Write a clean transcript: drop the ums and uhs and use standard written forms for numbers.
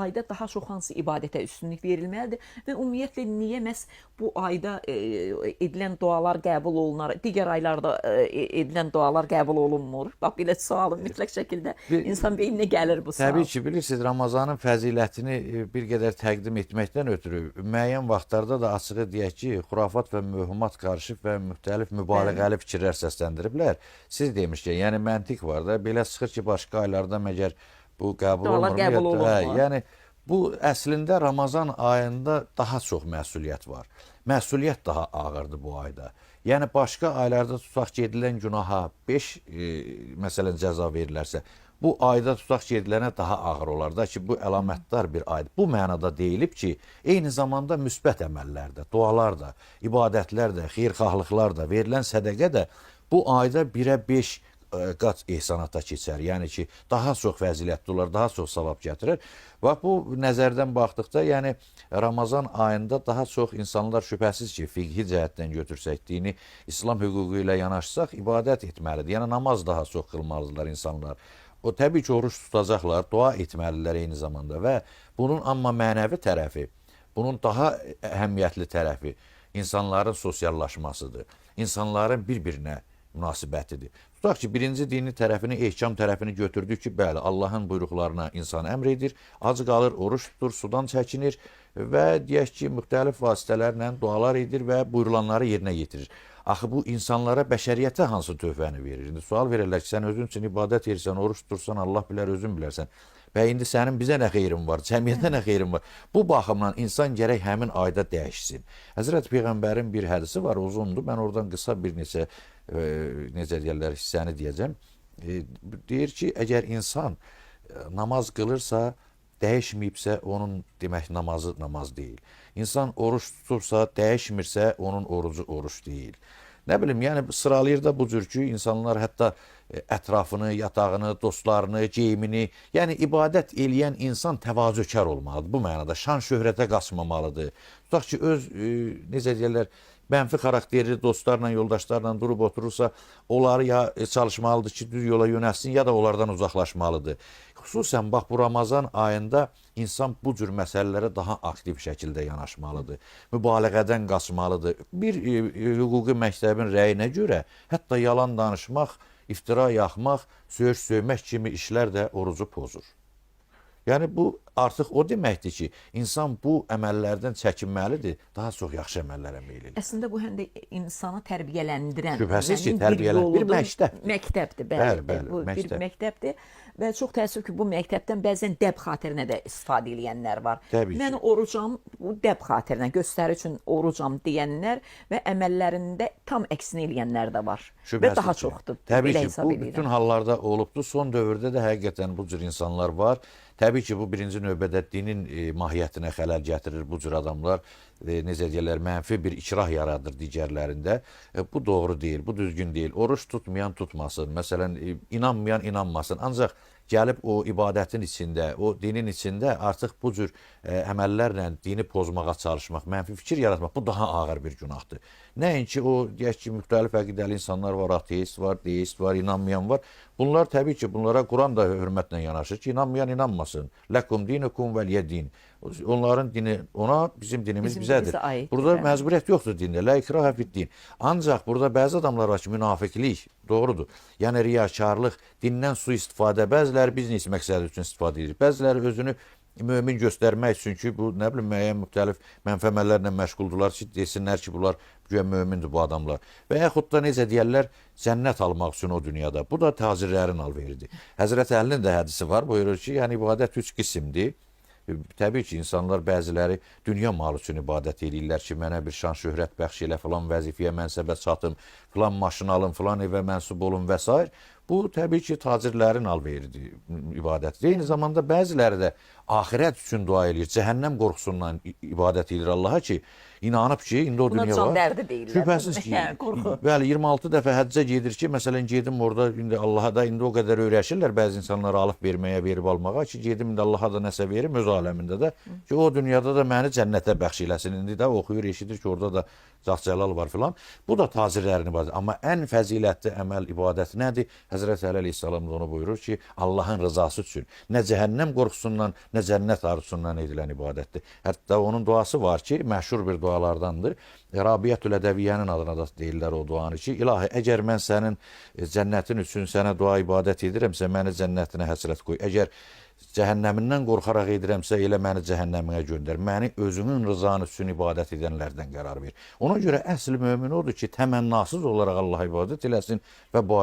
ayda daha çox hansı ibadətə üstünlük verilməlidir və ümumiyyətlə niyə məhz bu ayda edilən dualar qəbul olunar, digər aylarda edilən dualar qəbul olunmur? Bax, belə sualım mütləq şəkildə insan beyninə gəlir bu sual. Təbii ki, bilirsiniz, Ramazanın fəzilətini bir qədər təqdim etməkdən ötürü müəyyən vaxtlarda da açığı deyək ki, xurafat və mühümat qarışıb və müxtəlif mübaliğəli fikirlər səsləndiriblər. Siz demişkən, yəni məntiq var da, belə çıxır ki, başqa aylarda məgər bu qəbul olunur. Yəni, bu əslində Ramazan ayında daha çox məsuliyyət var. Məsuliyyət daha ağırdır bu ayda. Yəni, başqa aylarda tutaq ki, edilən günaha 5 məsələn cəza verilərsə, bu ayda tutaq ki, edilənə daha ağır olar da ki, bu əlamətdar bir aydır. Bu mənada deyilib ki, eyni zamanda müsbət əməllər də, dualar da, ibadətlər də, xeyirxahlıqlar da, verilən sədəqə də bu ayda 1-ə 5 qat ehsanata keçər. Yəni ki, daha çox fəzilətli olar, daha çox savab gətirir. Bax, bu nəzərdən baxdıqda, yəni Ramazan ayında daha çox insanlar şübhəsiz ki, fiqhi cəhətdən götürsək, dini İslam hüququ ilə yanaşsaq, ibadət etməlidir. Yəni, namaz daha çox qılmalıdırlar insanlar. O, təbii ki, oruç tutacaqlar, dua etməlilər eyni zamanda və bunun amma mənəvi tərəfi, bunun daha əhəmiyyətli tərəfi insanların sosiallaşmasıdır. İnsanların bir-birinə münasibətidir. Tutaq ki, birinci dini tərəfini, ehkam tərəfini götürdük ki, bəli, Allahın buyruqlarına insan əmr edir, ac qalır, oruç tutur, sudan çəkinir və deyək ki, müxtəlif vasitələrlə dualar edir və buyurulanları yerinə yetirir. Axı, bu insanlara, bəşəriyyətə hansı tövbəni verir? İndi sual verirlər ki, sən özün üçün ibadət edirsən, oruç tutursan, Allah bilər, özün bilərsən. Və indi sənin bizə nə xeyrin var, cəmiyyətə nə xeyrin var? Bu baxımdan insan gərək həmin ayda dəyişsin. Həzrət Peyğəmbərin bir hədisi var, uzundur. Mən oradan qısa bir neçə, necə deyərlər, hissəni deyəcəm. Deyir ki, əgər insan namaz qılırsa, dəyişməyibsə, onun demək namazı namaz deyil. İnsan oruç tutursa, dəyişmirsə, onun orucu oruç deyil. Nə bilim, yəni sıralayır da bu cür ki, insanlar hətta ətrafını, yatağını, dostlarını, geyimini, yəni ibadət eləyən insan təvazökar olmalıdır. Bu mənada şan şöhrətə qaçmamalıdır. Tutaq ki, öz, necə deyərlər, mənfi xarakterli dostlarla, yoldaşlarla durub oturursa, onları ya çalışmalıdır ki, düz yola yönəlsin, ya da onlardan uzaqlaşmalıdır. Xüsusən, bax, bu Ramazan ayında insan bu cür məsələlərə daha aktiv şəkildə yanaşmalıdır. Mübaliğədən qaçmalıdır. Bir hüquqi məktəbin rəyinə görə hətta yalan danışmaq, iftira yaxmaq, söyüş-söymək kimi işlər də orucu pozur. Yəni, bu artıq o deməkdir ki, insan bu əməllərdən çəkinməlidir, daha çox yaxşı əməllərə meyl edir. Əslində, bu həm də insanı tərbiyələndirən, şübhəsiz ki, tərbiyələndirən bir məktəb. Məktəbdir, bəli, bu bir məktəbdir və çox təəssüf ki, bu məktəbdən bəzən dəb xatirinə də istifadə edənlər var. Mən orucam, bu dəb xatirinə, göstəri üçün orucam deyənlər və əməllərində tam əksini eləyənlər də var. Və daha çoxdur. Təbii ki, bu bütün hallarda olubdur. Son dövrdə də həqiqətən bu cür insanlar var. Təbii ki, bu birinci növbədə dinin mahiyyətinə xələl gətirir bu cür adamlar. Necə deyirlər, mənfi bir ikrah yaradır digərlərində. Bu doğru deyil, bu düzgün deyil. Oruç tutmayan tutmasın, məsələn, inanmayan inanmasın. Ancaq gəlib o ibadətin içində, o dinin içində artıq bu cür əməllərlə dini pozmağa çalışmaq, mənfi fikir yaratmaq, bu daha ağır bir günahdır. Nəinki o, deyək ki, müxtəlif əqidəli insanlar var, ateist var, deist var, inanmayan var. Bunlar təbii ki, bunlara Quran da hörmətlə yanaşır ki, inanmayan inanmasın. Ləkum dinukum vəliyə din. Onların dini, ona bizim dinimiz bizədir. Burada məcburiyyət yoxdur dində, lə ikraha fid din. Ancaq burada bəzi adamlar var ki, münafiqlik, doğrudur. Yəni riyakarlıq, dindən sui-istifadə, bəziləri biznes məqsədi üçün istifadə edir. Bəziləri özünü mömin göstərmək üçün ki, bu, nə bilim, müəyyən müxtəlif mənfəmələrlə məşğuldurlar ki, desinlər ki, bunlar güya mömindir bu adamlar. Və yaxud da necə deyərlər, cənnət almaq üçün o dünyada. Bu da tacirlərin alveridir. Həzrət Əlinin də hədisi var, buyurur ki, yəni ibadət 3 qismdir. Təbii ki, insanlar bəziləri dünya malı üçün ibadət edirlər ki, mənə bir şan şöhrət bəxş elə, filan vəzifəyə, mənsəbə çatım, filan maşın alım, filan evə mənsub olun və s. Bu, təbii ki, tacirlərin alveridir, ibadətdir. Eyni zamanda bəziləri də axirət üçün dua edir, cəhənnəm qorxusundan ibadət edir Allaha ki, inanıb ki, indi o dünya var. Buna can dərdi deyirlər. Şübhəsiz ki, bəli, 26 dəfə həccə gedir ki, məsələn, gedim orada, indi Allaha da indi o qədər öyrəşirlər bəzi insanlar alıb verməyə, verib almağa ki, gedim indi Allaha da nəsə verim öz aləmində də ki, o dünyada da məni cənnətə bəxş eləsin. İndi də oxuyur, eşidir ki, orada da Cəlal var filan. Bu da tacirlərin ibadəti. Amma ən fəzilətli əməl ibadət nədir? Həzrəti Əli əleyhissalam da onu buyurur ki, Allahın rızası üçün nə cəhənnəm qorxusundan, nə cənnət arzusundan edilən ibadətdir. Hətta onun duası var ki, məşhur bir dualardandır. Rabiətül Ədəviyyənin adına da deyirlər o duanı ki, ilahi, əgər mən sənin cənnətin üçün sənə dua ibadət edirəmsə, məni cənnətinə həsrət qoy. Əgər cəhənnəmindən qorxaraq edirəmsə, elə məni cəhənnəminə göndər. Məni özünün rızanı üçün ibadət edənlərdən qərar ver. Ona görə əsl mömin odur ki, təmənnasız olaraq Allah ibadət eləsin və bu